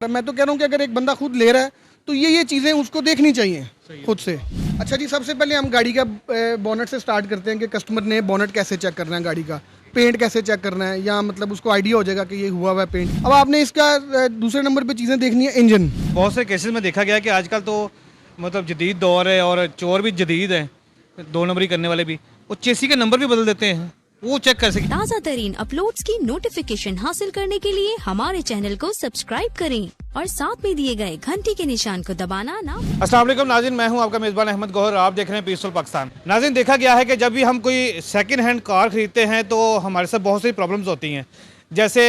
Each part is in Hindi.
मैं तो कह रहा हूँ कि अगर एक बंदा खुद ले रहा है तो ये चीज़ें उसको देखनी चाहिए खुद से। अच्छा जी, सबसे पहले हम गाड़ी का बोनट से स्टार्ट करते हैं कि कस्टमर ने बोनट कैसे चेक करना है, गाड़ी का पेंट कैसे चेक करना है, या मतलब उसको आइडिया हो जाएगा कि ये हुआ हुआ है पेंट। अब आपने इसका दूसरे नंबर पे चीज़ें देखनी है, इंजन। बहुत से केसेस में देखा गया है कि आजकल तो मतलब जदीद दौर है और चोर भी जदीद है, 2 नंबरी करने वाले भी, वो चेसी के नंबर भी बदल देते हैं। वो चेक कर सके। ताज़ा तरीन अपलोड्स की नोटिफिकेशन हासिल करने के लिए हमारे चैनल को सब्सक्राइब करें और साथ में दिए गए घंटी के निशान को दबाना ना। अस्सलाम वालेकुम नाज़रीन, मैं हूं आपका मेज़बान अहमद गौहर, आप देख रहे हैं पीसफुल पाकिस्तान। नाज़रीन, देखा गया है कि जब भी हम कोई सेकंड हैंड कार खरीदते हैं तो हमारे साथ बहुत सी प्रॉब्लम्स होती हैं। जैसे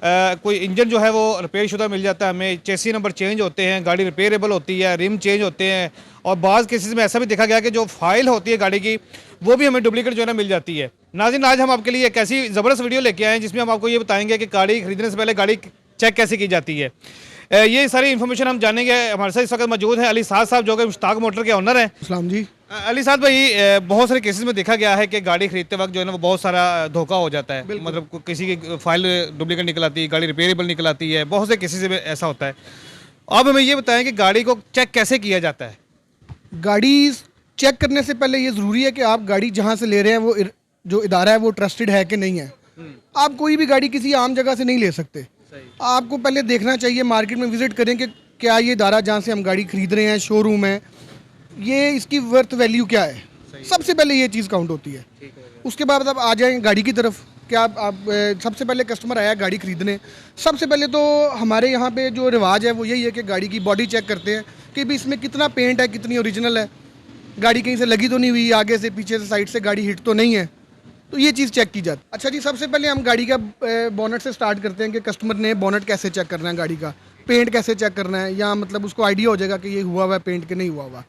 कोई इंजन जो है वो रिपेयर शुदा मिल जाता है हमें, चेसी नंबर चेंज होते हैं, गाड़ी रिपेयरेबल होती है, रिम चेंज होते हैं, और बाज़ केसेस में ऐसा भी देखा गया कि जो फाइल होती है गाड़ी की वो भी हमें डुप्लीकेट जो है ना मिल जाती है। नाज़रीन, आज हम आपके लिए एक ऐसी ज़बरदस्त वीडियो लेके आए हैं जिसमें हम आपको ये बताएंगे कि गाड़ी खरीदने से पहले गाड़ी चेक कैसे की जाती है। ये सारी इन्फॉर्मेशन हम जानेंगे। हमारे साथ इस वक्त मौजूद है अली साद साहब, जो कि मुश्ताक मोटर के ओनर हैं। इस्लाम जी। अली साहब भाई, बहुत सारे केसेस में देखा गया है कि गाड़ी खरीदते वक्त जो है ना वो बहुत सारा धोखा हो जाता है, मतलब किसी की फाइल डुप्लीकेट निकल आती है, गाड़ी रिपेयरेबल निकल आती है, बहुत से केसेस में ऐसा होता है। अब हमें ये बताएं कि गाड़ी को चेक कैसे किया जाता है। गाड़ी चेक करने से पहले ये ज़रूरी है कि आप गाड़ी जहाँ से ले रहे हैं वो जो इदारा है वो ट्रस्टेड है कि नहीं है। आप कोई भी गाड़ी किसी आम जगह से नहीं ले सकते। आपको पहले देखना चाहिए, मार्केट में विजिट करें कि क्या ये इदारा जहाँ से हम गाड़ी खरीद रहे हैं, शोरूम है, ये इसकी वर्थ वैल्यू क्या है। सबसे पहले ये चीज़ काउंट होती है। उसके बाद आप आ जाएं गाड़ी की तरफ। क्या आप सबसे पहले कस्टमर आया गाड़ी खरीदने, सबसे पहले तो हमारे यहाँ पे जो रिवाज है वो यही है कि गाड़ी की बॉडी चेक करते हैं कि भी इसमें कितना पेंट है, कितनी ओरिजिनल है, गाड़ी कहीं से लगी तो नहीं हुई, आगे से पीछे से साइड से गाड़ी हिट तो नहीं है, तो ये चीज़ चेक की जाती है। अच्छा जी, सबसे पहले हम गाड़ी का बोनट से स्टार्ट करते हैं कि कस्टमर ने बोनट कैसे चेक करना है, गाड़ी का पेंट कैसे चेक करना है, या मतलब उसको आइडिया हो जाएगा कि ये हुआ हुआ है पेंट के नहीं हुआ हुआ।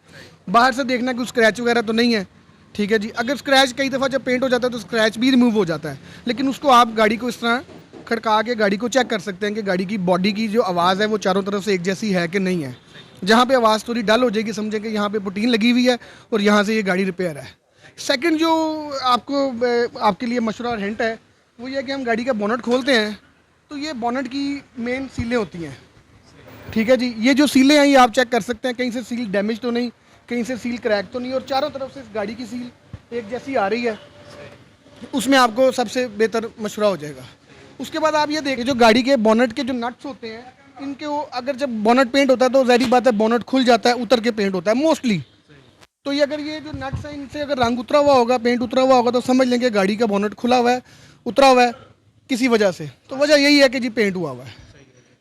बाहर से देखना कि स्क्रैच वगैरह तो नहीं है, ठीक है जी। अगर स्क्रैच कई दफ़ा जब पेंट हो जाता है तो स्क्रैच भी रिमूव हो जाता है, लेकिन उसको आप गाड़ी को इस तरह खड़का के गाड़ी को चेक कर सकते हैं कि गाड़ी की बॉडी की जो आवाज़ है वो चारों तरफ से एक जैसी है कि नहीं है। जहाँ पे आवाज़ थोड़ी डल हो जाएगी, समझें कि यहाँ पे पुटीन लगी हुई है और यहाँ से ये गाड़ी रिपेयर है। सेकंड जो आपके लिए मशवरा और हिंट है वो ये कि हम गाड़ी का बोनट खोलते हैं तो ये बोनट की मेन सीलें होती हैं, ठीक है जी। ये जो सीलें हैं ये आप चेक कर सकते हैं, कहीं से सील डैमेज तो नहीं, कहीं से सील क्रैक तो नहीं, और चारों तरफ से इस गाड़ी की सील एक जैसी आ रही है, उसमें आपको सबसे बेहतर मशवरा हो जाएगा। उसके बाद आप ये देखें, जो गाड़ी के बोनट के जो नट्स होते हैं इनके वो अगर जब बोनट पेंट होता है तो ज़ाहिर बात है बोनट खुल जाता है, उतर के पेंट होता है मोस्टली। तो ये अगर ये जो नट्स हैं इनसे अगर रंग उतरा हुआ होगा, पेंट उतरा हुआ होगा, तो समझ लेंगे गाड़ी का बोनट खुला हुआ है, उतरा हुआ है किसी वजह से। तो वजह यही है कि जी पेंट हुआ हुआ है,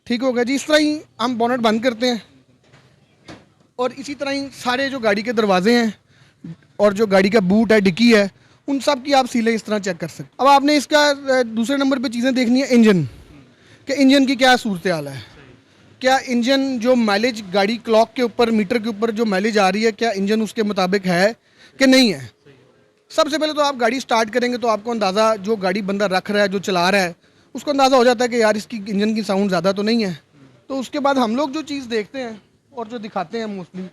ठीक हो गया जी। इस तरह ही हम बोनट बंद करते हैं और इसी तरह ही सारे जो गाड़ी के दरवाजे हैं और जो गाड़ी का बूट है, डिक्की है, उन सब की आप सीलें इस तरह चेक कर सकते। अब आपने इसका दूसरे नंबर पे चीज़ें देखनी है, इंजन कि इंजन की क्या सूरत हाल है, क्या इंजन जो माइलेज गाड़ी क्लॉक के ऊपर, मीटर के ऊपर जो माइलेज आ रही है, क्या इंजन उसके मुताबिक है कि नहीं है। सबसे पहले तो आप गाड़ी स्टार्ट करेंगे तो आपको अंदाज़ा, जो गाड़ी बंदा रख रहा है, जो चला रहा है, उसको अंदाज़ा हो जाता है कि यार इसकी इंजन की साउंड ज़्यादा तो नहीं है। तो उसके बाद हम लोग जो चीज़ देखते हैं और जो दिखाते हैं मोस्टली,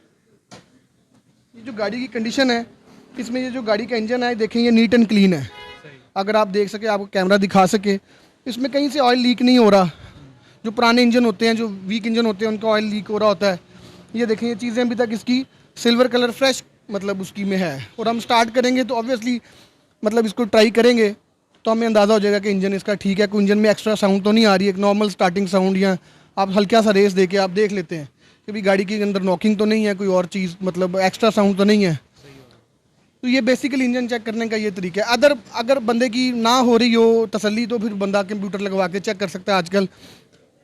ये जो गाड़ी की कंडीशन है, इसमें ये जो गाड़ी का इंजन है देखें, ये नीट एंड क्लीन है। अगर आप देख सके, आपको कैमरा दिखा सके, इसमें कहीं से ऑयल लीक नहीं हो रहा। जो पुराने इंजन होते हैं, जो वीक इंजन होते हैं, उनका ऑयल लीक हो रहा होता है। ये देखें, ये चीज़ें अभी तक इसकी सिल्वर कलर फ्रेश मतलब उसकी में है। और हम स्टार्ट करेंगे तो ऑब्वियसली मतलब इसको ट्राई करेंगे तो हमें अंदाज़ा हो जाएगा कि इंजन इसका ठीक है, कोई इंजन में एक्स्ट्रा साउंड तो नहीं आ रही है, एक नॉर्मल स्टार्टिंग साउंड, या आप हल्का सा रेस दे के आप देख लेते हैं कि भाई गाड़ी के अंदर नॉकिंग तो नहीं है, कोई और चीज़ मतलब एक्स्ट्रा साउंड तो नहीं है। तो ये बेसिकली इंजन चेक करने का ये तरीका है। अगर बंदे की ना हो रही हो तसल्ली तो फिर बंदा कंप्यूटर लगवा के चेक कर सकता है। आजकल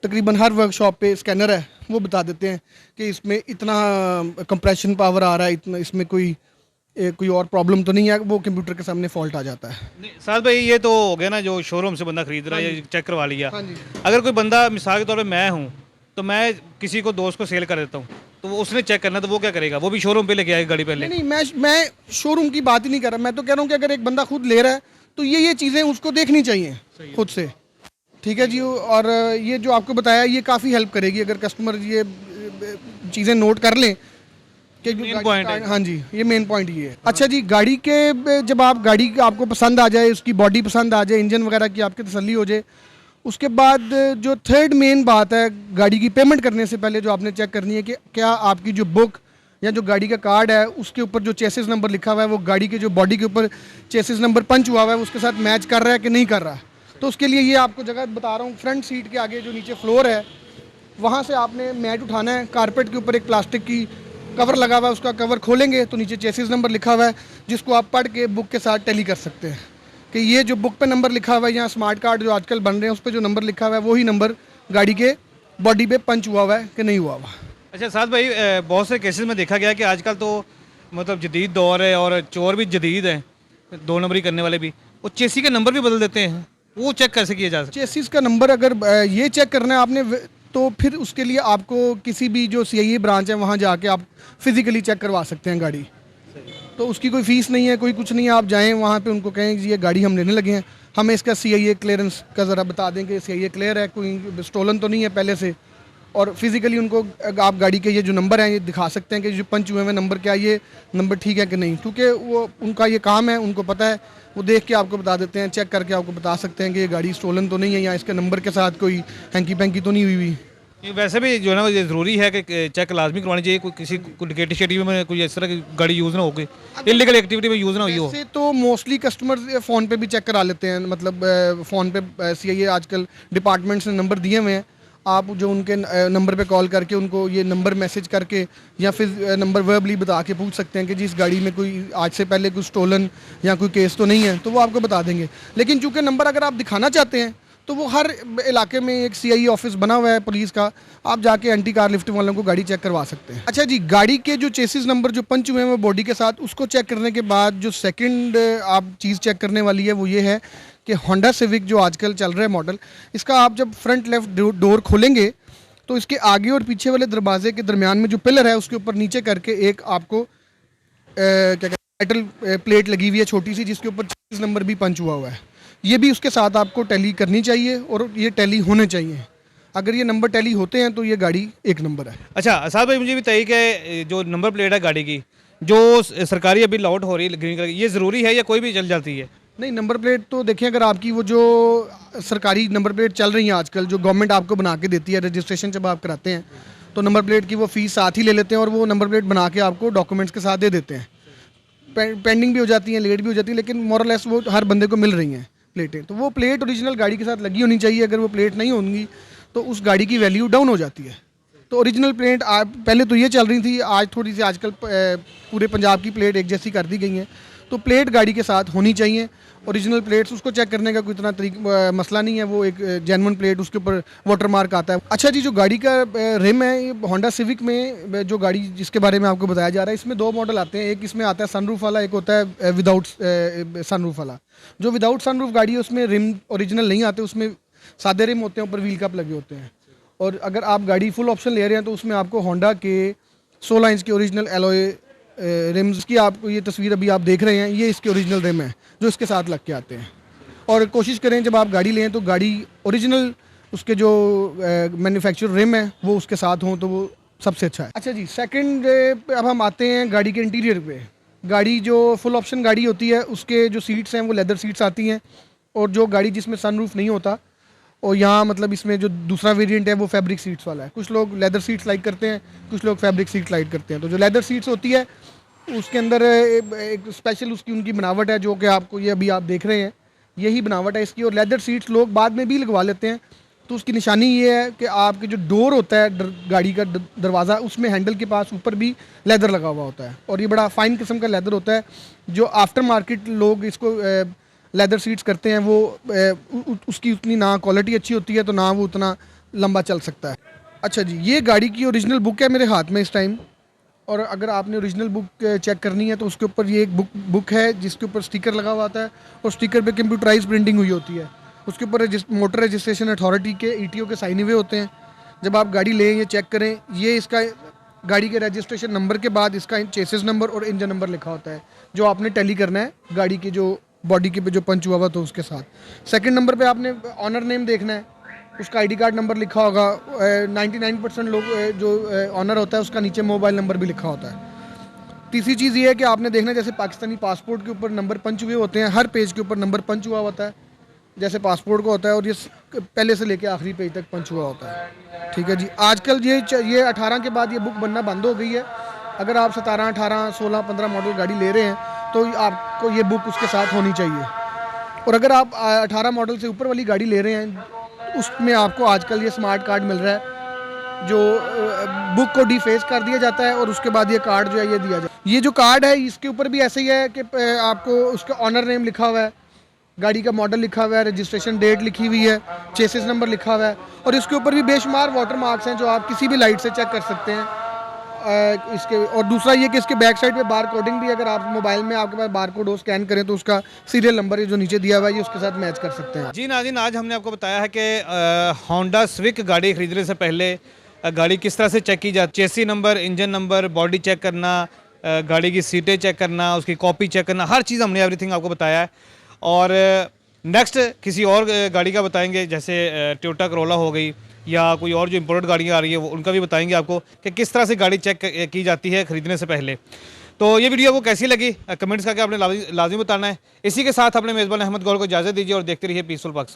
तकरीबन हर वर्कशॉप पे स्कैनर है, वो बता देते हैं कि इसमें इतना कंप्रेशन पावर आ रहा है, इतना इसमें कोई और प्रॉब्लम तो नहीं है, वो कंप्यूटर के सामने फॉल्ट आ जाता है। साथ भाई, ये तो हो गया ना, जो शोरूम से बंदा खरीद रहा है, ये चेक करवा लिया। अगर कोई बंदा मिसाल के तौर पे मैं हूँ तो मैं किसी को दोस्त को सेल कर देता हूँ, तो वो उसने चेक करना, तो वो क्या करेगा? वो भी शोरूम पे लेके आएगा गाड़ी पहले? नहीं, मैं शोरूम की बात ही नहीं कर रहा। मैं तो कह रहा हूँ कि अगर एक बंदा खुद ले रहा है तो ये चीज़ें उसको देखनी चाहिए खुद से, ठीक है जी। और ये जो आपको बताया ये काफ़ी हेल्प करेगी अगर कस्टमर ये चीज़ें नोट कर लें कि मेन पॉइंट है। हाँ जी, ये मेन पॉइंट ये है। अच्छा जी, गाड़ी के जब आप गाड़ी आपको पसंद आ जाए, उसकी बॉडी पसंद आ जाए, इंजन वगैरह की आपकी तसल्ली हो जाए, उसके बाद जो थर्ड मेन बात है, गाड़ी की पेमेंट करने से पहले जो आपने चेक करनी है कि क्या आपकी जो बुक या जो गाड़ी का कार्ड है उसके ऊपर जो चेसिस नंबर लिखा हुआ है वो गाड़ी के जो बॉडी के ऊपर चेसिस नंबर पंच हुआ हुआ है उसके साथ मैच कर रहा है कि नहीं कर रहा है। तो उसके लिए ये आपको जगह बता रहा हूँ, फ्रंट सीट के आगे जो नीचे फ्लोर है वहाँ से आपने मैट उठाना है। कारपेट के ऊपर एक प्लास्टिक की कवर लगा हुआ है, उसका कवर खोलेंगे तो नीचे चेसिस नंबर लिखा हुआ है जिसको आप पढ़ के बुक के साथ टैली कर सकते हैं कि ये जो बुक पे नंबर लिखा हुआ है या स्मार्ट कार्ड जो आजकल बन रहे हैं उस पर जो नंबर लिखा हुआ है वही नंबर गाड़ी के बॉडी पे पंच हुआ है कि नहीं हुआ हुआ। अच्छा साद भाई, बहुत से केसेस में देखा गया कि आजकल तो मतलब जदीद दौर है और चोर भी जदीद हैं, 2 नंबरी करने वाले भी, वो चेसी का नंबर भी बदल देते हैं। वो चेक कैसे किया जा सकता चेसिस का नंबर अगर ये चेक करना है आपने तो फिर उसके लिए आपको किसी भी जो CIA ब्रांच है वहाँ जाके आप फिजिकली चेक करवा सकते हैं गाड़ी। तो उसकी कोई फीस नहीं है, कोई कुछ नहीं है। आप जाएं वहाँ पे उनको कहें कि ये गाड़ी हम लेने लगे हैं, हमें इसका CIA क्लियरेंस का ज़रा बता दें कि CIA क्लियर है, कोई स्टोलन तो नहीं है पहले से। और फिजिकली उनको आप गाड़ी के ये जो नंबर हैं ये दिखा सकते हैं कि जो पंच हुए हुए नंबर क्या ये नंबर ठीक है कि नहीं, क्योंकि वो उनका ये काम है, उनको पता है, वो देख के आपको बता देते हैं, चेक करके आपको बता सकते हैं कि ये गाड़ी स्टोलन तो नहीं है या इसके नंबर के साथ कोई हैंकी पैंकी तो नहीं हुई हुई। है? वैसे भी जो है ना ये ज़रूरी है कि चेक लाजमी करवानी चाहिए, कोई किसी डिकेटी शेटी में कोई इस तरह की गाड़ी यूज़ ना हो, कोई इलीगल एक्टिविटी में यूज़ ना हुई हो। वैसे तो मोस्टली कस्टमर्स फ़ोन पे भी चेक करा लेते हैं, मतलब फ़ोन पे CIA आजकल डिपार्टमेंट्स ने नंबर दिए हुए हैं, आप जो उनके नंबर पे कॉल करके उनको ये नंबर मैसेज करके या फिर नंबर वर्बली बता के पूछ सकते हैं कि जी इस गाड़ी में कोई आज से पहले कोई स्टोलन या कोई केस तो नहीं है, तो वो आपको बता देंगे। लेकिन चूंकि नंबर अगर आप दिखाना चाहते हैं तो वो हर इलाके में एक CIA ऑफिस बना हुआ है पुलिस का, आप जाके एंटी कार लिफ्ट वालों को गाड़ी चेक करवा सकते हैं। अच्छा जी, गाड़ी के जो चेसिस नंबर जो पंच हुए हैं वो बॉडी के साथ, उसको चेक करने के बाद जो सेकंड आप चीज़ चेक करने वाली है वो ये है कि होंडा सिविक जो आजकल चल रहा है मॉडल, इसका आप जब फ्रंट लेफ्ट डोर खोलेंगे तो इसके आगे और पीछे वाले दरवाजे के दरमियान में जो पिलर है उसके ऊपर नीचे करके एक आपको क्या कहते हैं मेटल प्लेट लगी हुई है छोटी सी, जिसके ऊपर 36 नंबर भी पंच हुआ है। ये भी उसके साथ आपको टैली करनी चाहिए और ये टैली होने चाहिए। अगर ये नंबर टैली होते हैं तो ये गाड़ी एक नंबर है। अच्छा साहब भाई, मुझे भी बताइए कि जो नंबर प्लेट है गाड़ी की जो सरकारी अभी लॉट हो रही है ग्रीन कलर की, ये ज़रूरी है या कोई भी चल जाती है? नहीं, नंबर प्लेट तो देखिए, अगर आपकी वो जो सरकारी नंबर प्लेट चल रही हैं आजकल जो गवर्नमेंट आपको बना के देती है, रजिस्ट्रेशन जब आप कराते हैं तो नंबर प्लेट की वो फ़ीस साथ ही ले लेते हैं और वो नंबर प्लेट बना के आपको डॉक्यूमेंट्स के साथ दे देते हैं। पेंडिंग भी हो जाती हैं, लेट भी हो जाती है, लेकिन मोरलेस वो हर बंदे को मिल रही हैं प्लेटें। तो वो प्लेट ओरिजिनल गाड़ी के साथ लगी होनी चाहिए। अगर वो प्लेट नहीं होंगी तो उस गाड़ी की वैल्यू डाउन हो जाती है। तो ओरिजिनल प्लेट पहले तो ये चल रही थी, आज थोड़ी सी आजकल पूरे पंजाब की प्लेट एक जैसी कर दी गई हैं। तो प्लेट गाड़ी के साथ होनी चाहिए, ओरिजिनल प्लेट्स। उसको चेक करने का कोई इतना मसला नहीं है, वो एक जेन्युइन प्लेट, उसके ऊपर वाटर मार्क आता है। अच्छा जी, जो गाड़ी का रिम है, ये होंडा सिविक में जो गाड़ी जिसके बारे में आपको बताया जा रहा है, इसमें 2 मॉडल आते हैं। एक इसमें आता है सनरूफ वाला, एक होता है विदाउट सनरूफ वाला। जो विदाउट सनरूफ गाड़ी है उसमें रिम ओरिजिनल नहीं आते, उसमें सादे रिम होते हैं, ऊपर व्हील कप लगे होते हैं। और अगर आप गाड़ी फुल ऑप्शन ले रहे हैं तो उसमें आपको होंडा के 16 इंच के ओरिजिनल एलॉय रिम्स की आपको ये तस्वीर अभी आप देख रहे हैं, ये इसके ओरिजिनल रिम है जो इसके साथ लग के आते हैं। और कोशिश करें जब आप गाड़ी लें तो गाड़ी ओरिजिनल उसके जो मैन्युफैक्चर रिम है वो उसके साथ हों तो वो सबसे अच्छा है। अच्छा जी, सेकंड पे अब हम आते हैं गाड़ी के इंटीरियर पे। गाड़ी जो फुल ऑप्शन गाड़ी होती है उसके जो सीट्स हैं वो लेदर सीट्स आती हैं, और जो गाड़ी जिसमें सनरूफ नहीं होता, और यहाँ मतलब इसमें जो दूसरा वेरिएंट है वो फैब्रिक सीट्स वाला है। कुछ लोग लेदर सीट्स लाइक करते हैं, कुछ लोग फैब्रिक सीट्स लाइक करते हैं। तो जो लेदर सीट्स होती है उसके अंदर एक स्पेशल उसकी उनकी बनावट है, जो कि आपको ये अभी आप देख रहे हैं, यही बनावट है इसकी। और लेदर सीट्स लोग बाद में भी लगवा लेते हैं। तो उसकी निशानी ये है कि आपके जो डोर होता है गाड़ी का दरवाज़ा, उसमें हैंडल के पास ऊपर भी लेदर लगा हुआ होता है, और ये बड़ा फाइन किस्म का लेदर होता है। जो आफ्टर मार्केट लोग इसको लेदर सीट्स करते हैं वो उसकी उतनी ना क्वालिटी अच्छी होती है, तो ना वो उतना लंबा चल सकता है। अच्छा जी, ये गाड़ी की ओरिजिनल बुक है मेरे हाथ में इस टाइम, और अगर आपने ओरिजिनल बुक चेक करनी है तो उसके ऊपर ये एक बुक है जिसके ऊपर स्टिकर लगा हुआ आता है, और स्टिकर पे कंप्यूटराइज प्रिंटिंग हुई होती है। उसके ऊपर मोटर रजिस्ट्रेशन अथॉरिटी के ETO के साइन हुए होते हैं। जब आप गाड़ी लें ये चेक करें, ये इसका गाड़ी के रजिस्ट्रेशन नंबर के बाद इसका चेसिस नंबर और इंजन नंबर लिखा होता है, जो आपने टैली करना है गाड़ी की जो बॉडी के पे जो पंच हुआ तो उसके साथ। सेकंड नंबर पे आपने ऑनर नेम देखना है, उसका ID कार्ड नंबर लिखा होगा। 99% लोग जो ऑनर होता है उसका नीचे मोबाइल नंबर भी लिखा होता है। तीसरी चीज़ ये है कि आपने देखना है जैसे पाकिस्तानी पासपोर्ट के ऊपर नंबर पंच हुए होते हैं, हर पेज के ऊपर नंबर पंच हुआ होता है। जैसे पासपोर्ट का होता है, और ये पहले से लेके आखिरी पेज तक पंच हुआ होता है। ठीक है जी। आजकल ये 18 के बाद ये बुक बनना बंद हो गई है। अगर आप 17, 18, 16, 15 मॉडल गाड़ी ले रहे हैं तो आपको ये बुक उसके साथ होनी चाहिए। और अगर आप 18 मॉडल से ऊपर वाली गाड़ी ले रहे हैं उसमें आपको आजकल ये स्मार्ट कार्ड मिल रहा है, जो बुक को डिफेस कर दिया जाता है और उसके बाद ये कार्ड जो है ये दिया जाता है। ये जो कार्ड है इसके ऊपर भी ऐसे ही है कि आपको उसका ऑनर नेम लिखा हुआ है, गाड़ी का मॉडल लिखा हुआ है, रजिस्ट्रेशन डेट लिखी हुई है, चेसिस नंबर लिखा हुआ है, और इसके ऊपर भी बेशुमार वाटर मार्क्स हैं जो आप किसी भी लाइट से चेक कर सकते हैं। इसके और दूसरा ये कि इसके बैक साइड पे बार कोडिंग भी, अगर आप मोबाइल में आपके पास बार कोड हो स्कैन करें तो उसका सीरियल नंबर जो नीचे दिया हुआ है ये उसके साथ मैच कर सकते हैं। जी नाज़रीन, आज हमने आपको बताया है कि होंडा स्विक गाड़ी खरीदने से पहले गाड़ी किस तरह से चेक की जाती है। Chassis number, engine number, body check करना, गाड़ी की सीटें चेक करना, उसकी कॉपी चेक करना, हर चीज़ हमने एवरीथिंग आपको बताया है। और नेक्स्ट किसी और गाड़ी का बताएंगे, जैसे टोयोटा करोला हो गई या कोई और जो इम्पोर्टेड गाड़ियाँ आ रही है वो उनका भी बताएंगे आपको कि किस तरह से गाड़ी चेक की जाती है ख़रीदने से पहले। तो ये वीडियो आपको कैसी लगी कमेंट्स करके आपने लाजमी बताना है। इसी के साथ अपने मेज़बान अहमद गौर को इजाज़त दीजिए और देखते रहिए पीसफुल पाकिस्तान।